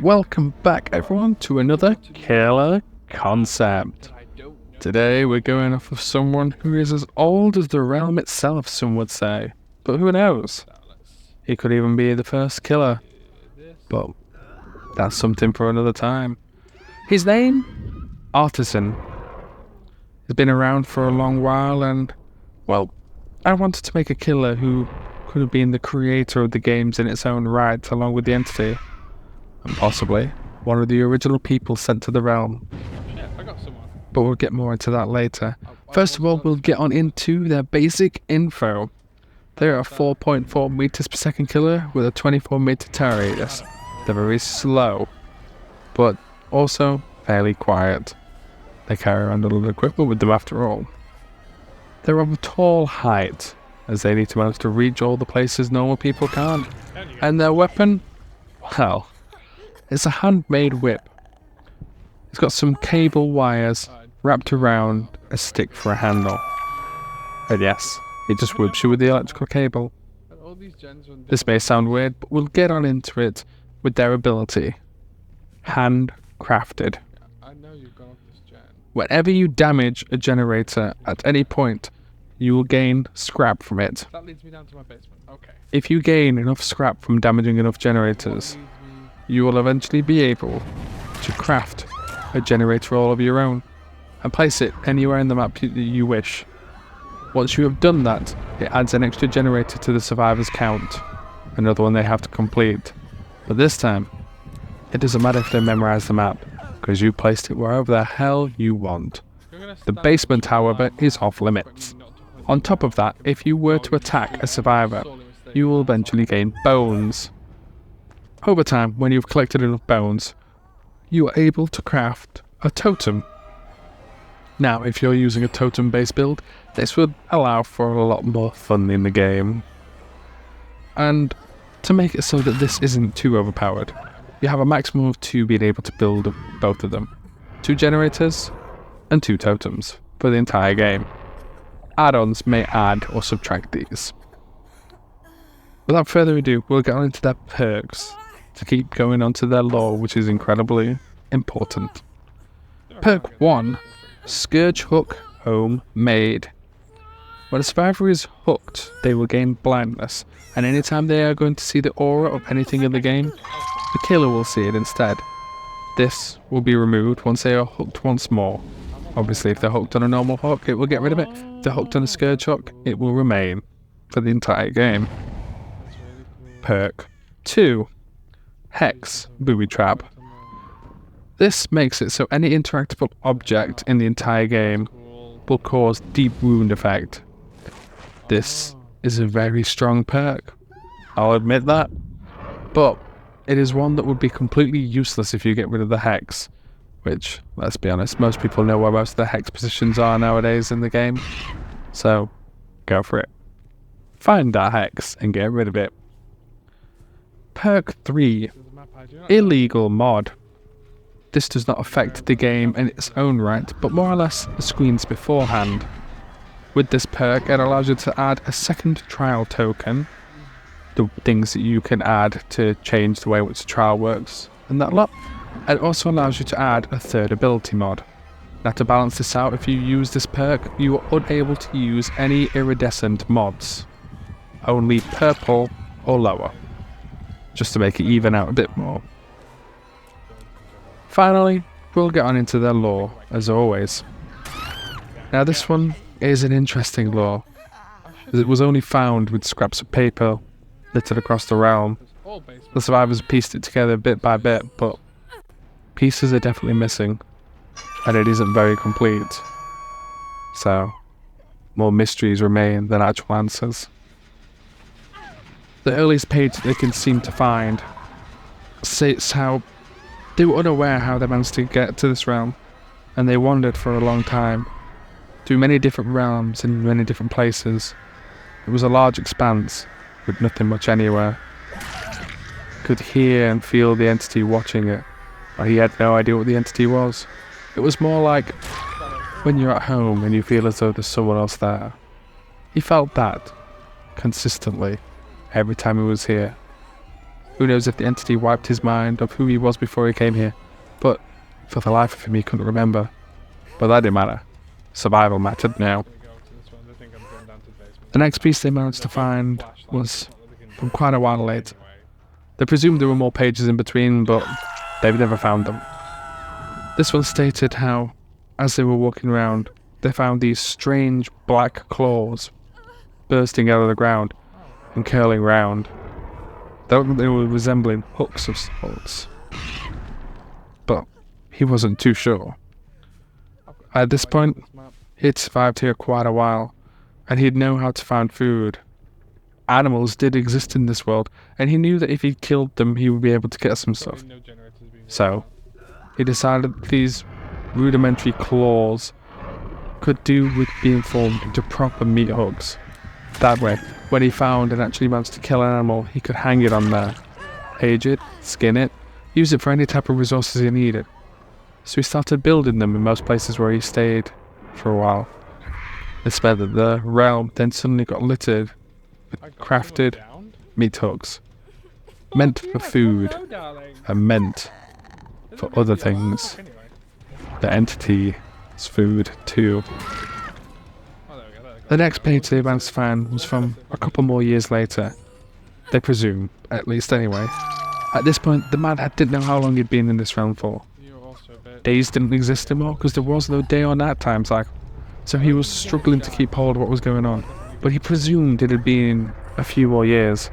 Welcome back everyone to another killer concept. Today we're going off of someone who is as old as the realm itself, some would say. But who knows? He could even be the first killer. But that's something for another time. His name? Artisan. He's been around for a long while and, well, I wanted to make a killer who could have been the creator of the games in its own right along with the entity. And possibly one of the original people sent to the realm. But we'll get more into that later. First of all, we'll get on into their basic info. They're a 4.4 meters per second killer with a 24 meter tower radius. They're very slow, but also fairly quiet. They carry around a little equipment with them after all. They're of a tall height, as they need to manage to reach all the places normal people can't. And their weapon? Well, it's a handmade whip. It's got some cable wires wrapped around a stick for a handle. And yes, it just whips you with the electrical cable. This may sound weird, but we'll get on into it with their ability. Handcrafted. Whenever you damage a generator at any point, you will gain scrap from it. That leads me down to my basement. Okay. If you gain enough scrap from damaging enough generators, you will eventually be able to craft a generator all of your own and place it anywhere in the map that you wish. Once you have done that, it adds an extra generator to the survivors count, another one they have to complete. But this time, it doesn't matter if they memorize the map, because you placed it wherever the hell you want. The basement, however, is off limits. On top of that, if you were to attack a survivor, you will eventually gain bones. Over time, when you've collected enough bones, you are able to craft a totem. Now, if you're using a totem-based build, this would allow for a lot more fun in the game. And to make it so that this isn't too overpowered, you have a maximum of 2 being able to build both of them. 2 generators and 2 totems for the entire game. Add-ons may add or subtract these. Without further ado, we'll get on into their perks to keep going on to their lore, which is incredibly important. Perk 1, Scourge Hook Homemade. When a survivor is hooked, they will gain blindness, and anytime they are going to see the aura of anything in the game, the killer will see it instead. This will be removed once they are hooked once more. Obviously, if they're hooked on a normal hook, it will get rid of it. If they're hooked on a Scourge Hook, it will remain for the entire game. Perk 2, Hex Booby Trap. This makes it so any interactable object in the entire game will cause deep wound effect. This is a very strong perk, I'll admit that, but it is one that would be completely useless if you get rid of the Hex, which, let's be honest, most people know where most of the Hex positions are nowadays in the game, so go for it. Find that Hex and get rid of it. Perk 3, Illegal Mod. This does not affect the game in its own right, but more or less the screens beforehand. With this perk, it allows you to add a second trial token, the things that you can add to change the way in which the trial works, and that lot. It also allows you to add a third ability mod. Now, to balance this out, if you use this perk, you are unable to use any iridescent mods. Only purple or lower, just to make it even out a bit more. Finally, we'll get on into their lore, as always. Now, this one is an interesting lore, as it was only found with scraps of paper littered across the realm. The survivors pieced it together bit by bit, but pieces are definitely missing, and it isn't very complete. So, more mysteries remain than actual answers. The earliest page they can seem to find states how they were unaware how they managed to get to this realm, and they wandered for a long time, through many different realms in many different places. It was a large expanse, with nothing much anywhere. Could hear and feel the entity watching it, but he had no idea what the entity was. It was more like when you're at home and you feel as though there's someone else there. He felt that consistently every time he was here. Who knows if the entity wiped his mind of who he was before he came here. But for the life of him, he couldn't remember. But that didn't matter. Survival mattered now. The next piece they managed to find was from quite a while later. They presumed there were more pages in between, but they've never found them. This one stated how, as they were walking around, they found these strange black claws bursting out of the ground and curling round. They were resembling hooks of sorts. But he wasn't too sure. At this point, he'd survived here quite a while, and he'd know how to find food. Animals did exist in this world, and he knew that if he killed them, he would be able to get some stuff. So, he decided that these rudimentary claws could do with being formed into proper meat hooks. That way, when he found and actually managed to kill an animal, he could hang it on there, age it, skin it, use it for any type of resources he needed. So he started building them in most places where he stayed for a while. This meant that the realm then suddenly got littered with crafted meat hooks, meant for food and meant for other things. The entity's food too. The next page they managed to find was from a couple more years later. They presume, at least anyway. At this point, the man didn't know how long he'd been in this realm for. Days didn't exist anymore because there was no day or night time cycle. So he was struggling to keep hold of what was going on. But he presumed it had been a few more years,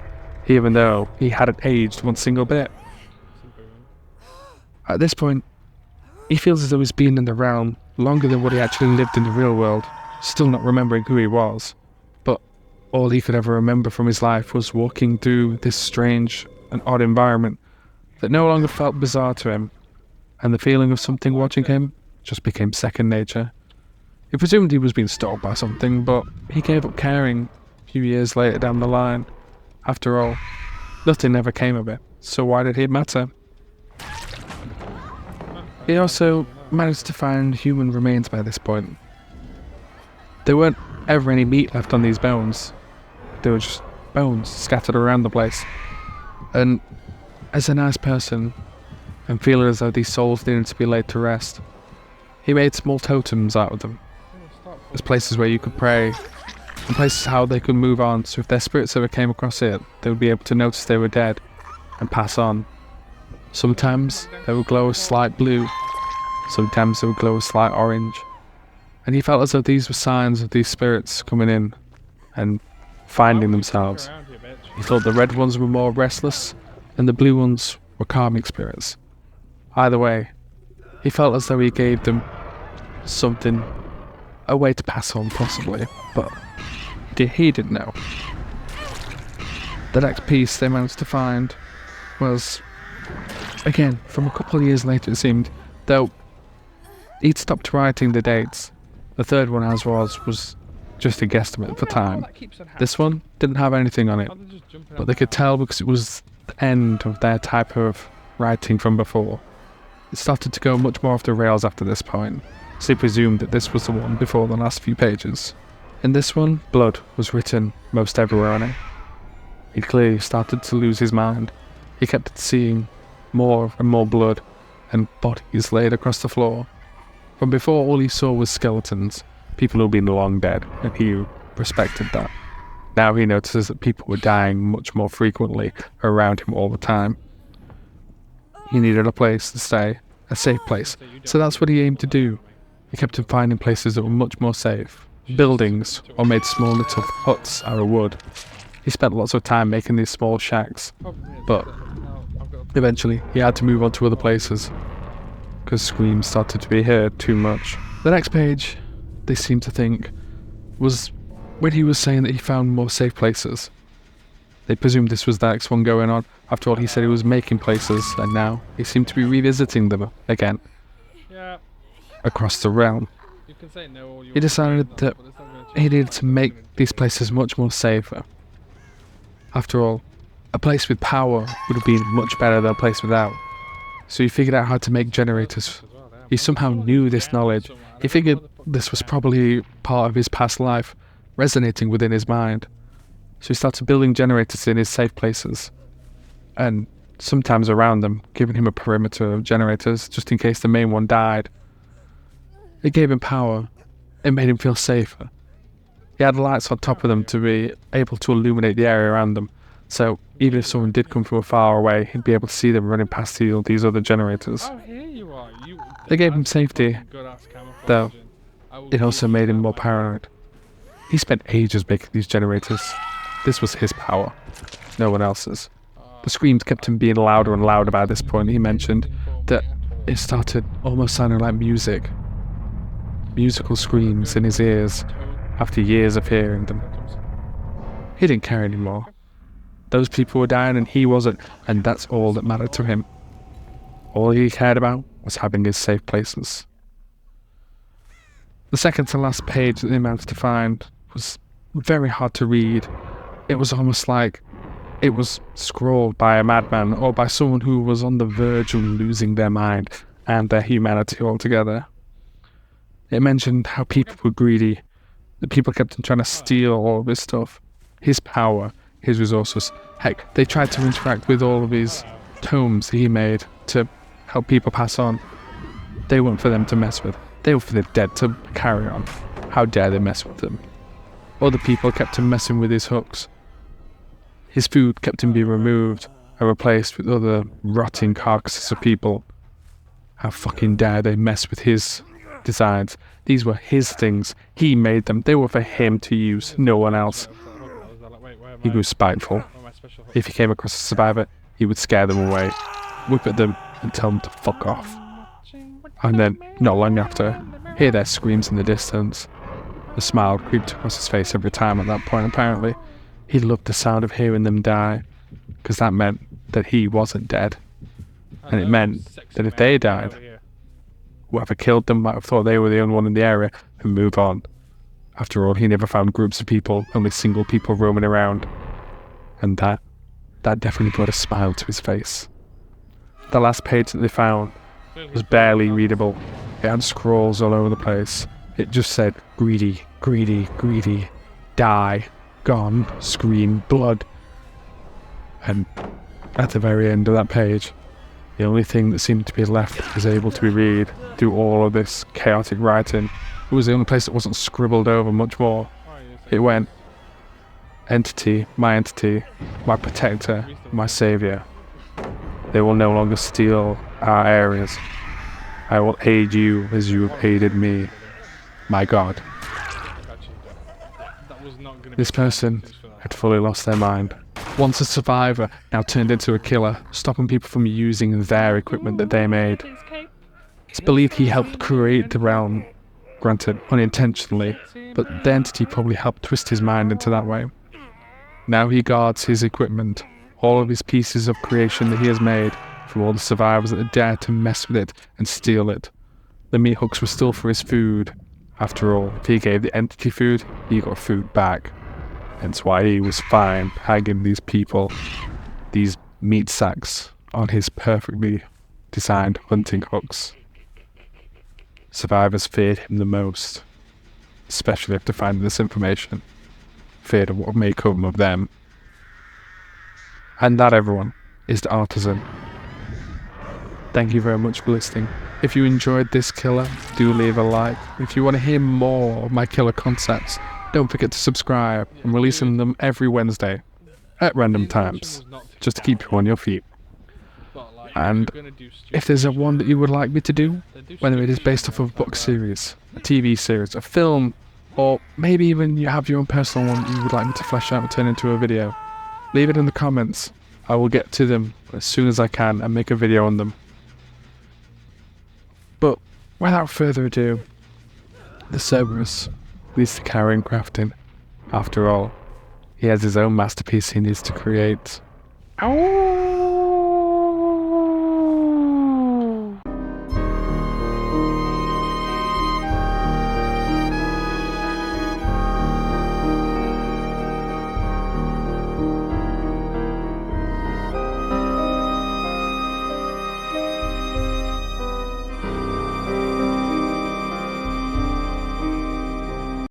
even though he hadn't aged one single bit. At this point, he feels as though he's been in the realm longer than what he actually lived in the real world, still not remembering who he was. But all he could ever remember from his life was walking through this strange and odd environment that no longer felt bizarre to him, and the feeling of something watching him just became second nature. He presumed he was being stalked by something, but he gave up caring a few years later down the line. After all, nothing ever came of it, so why did it matter? He also managed to find human remains by this point. There weren't ever any meat left on these bones. They were just bones scattered around the place. And as a nice person, and feeling as though these souls needed to be laid to rest, he made small totems out of them. As places where you could pray, and places how they could move on, so if their spirits ever came across it, they would be able to notice they were dead, and pass on. Sometimes they would glow a slight blue, sometimes they would glow a slight orange, and he felt as though these were signs of these spirits coming in, and finding themselves. He thought the red ones were more restless, and the blue ones were calming spirits. Either way, he felt as though he gave them something, a way to pass on possibly, but he didn't know. The next piece they managed to find was, again, from a couple of years later it seemed, though he'd stopped writing the dates. The third one as was just a guesstimate for time. This one didn't have anything on it, but they could tell because it was the end of their type of writing from before. It started to go much more off the rails after this point, so he presumed that this was the one before the last few pages. In this one, blood was written most everywhere on it. He clearly started to lose his mind. He kept seeing more and more blood and bodies laid across the floor. From before, all he saw was skeletons, people who'd been long dead, and he respected that. Now he notices that people were dying much more frequently around him all the time. He needed a place to stay, a safe place, so that's what he aimed to do. He kept on finding places that were much more safe. Buildings, or made small little huts out of wood. He spent lots of time making these small shacks, but eventually he had to move on to other places, because screams started to be heard too much. The next page, they seem to think, was when he was saying that he found more safe places. They presumed this was the next one going on. After all, he said he was making places, and now he seemed to be revisiting them again. Across the realm. He decided that he needed to make these places much more safer. After all, a place with power would have been much better than a place without. So he figured out how to make generators. He somehow knew this knowledge. He figured this was probably part of his past life, resonating within his mind. So he started building generators in his safe places. And sometimes around them, giving him a perimeter of generators just in case the main one died. It gave him power. It made him feel safer. He had lights on top of them to be able to illuminate the area around them, so even if someone did come from far away, he'd be able to see them running past these other generators. Oh, here you are. They gave him safety, though it also made him more paranoid. He spent ages making these generators. This was his power, no one else's. The screams kept him being louder and louder by this point. He mentioned that it started almost sounding like music. Musical screams in his ears after years of hearing them. He didn't care anymore. Those people were dying and he wasn't, and that's all that mattered to him. All he cared about was having his safe places. The second to last page that they managed to find was very hard to read. It was almost like it was scrawled by a madman or by someone who was on the verge of losing their mind and their humanity altogether. It mentioned how people were greedy, that people kept on trying to steal all of his stuff, his power, his resources. Heck, they tried to interact with all of his tomes he made to help people pass on. They weren't for them to mess with. They were for the dead to carry on. How dare they mess with them? Other people kept him messing with his hooks. His food kept him being removed and replaced with other rotting carcasses of people. How fucking dare they mess with his designs? These were his things. He made them. They were for him to use, no one else. He grew spiteful. If he came across a survivor, he would scare them away, whip at them and tell them to fuck off. And then, not long after, hear their screams in the distance. A smile creeped across his face every time at that point, apparently. He loved the sound of hearing them die, because that meant that he wasn't dead. And it meant that if they died, whoever killed them might have thought they were the only one in the area and move on. After all, he never found groups of people, only single people roaming around. And that definitely brought a smile to his face. The last page that they found was barely readable. It had scrawls all over the place. It just said, greedy, greedy, greedy, die, gone, scream, blood. And at the very end of that page, the only thing that seemed to be left that was able to be read through all of this chaotic writing, it was the only place that wasn't scribbled over much more. It went, entity, my protector, my savior. They will no longer steal our areas. I will aid you as you have aided me, my God. This person had fully lost their mind. Once a survivor, now turned into a killer, stopping people from using their equipment that they made. It's believed he helped create the realm, granted unintentionally, but the entity probably helped twist his mind into that way. Now he guards his equipment, all of his pieces of creation that he has made, from all the survivors that dare to mess with it and steal it. The meat hooks were still for his food. After all, if he gave the entity food, he got food back. Hence why he was fine hanging these people, these meat sacks, on his perfectly designed hunting hooks. Survivors feared him the most, especially after finding this information. Feared of what may come of them. And that, everyone, is the Artisan. Thank you very much for listening. If you enjoyed this killer, do leave a like. If you want to hear more of my killer concepts, don't forget to subscribe. I'm releasing them every Wednesday at random times, just to keep you on your feet. And if there's a one that you would like me to do, whether it is based off of a book series, a TV series, a film, or maybe even you have your own personal one you would like me to flesh out and turn into a video, leave it in the comments. I will get to them as soon as I can and make a video on them. But without further ado, the Cerberus needs to carry on crafting. After all, he has his own masterpiece he needs to create. Ow!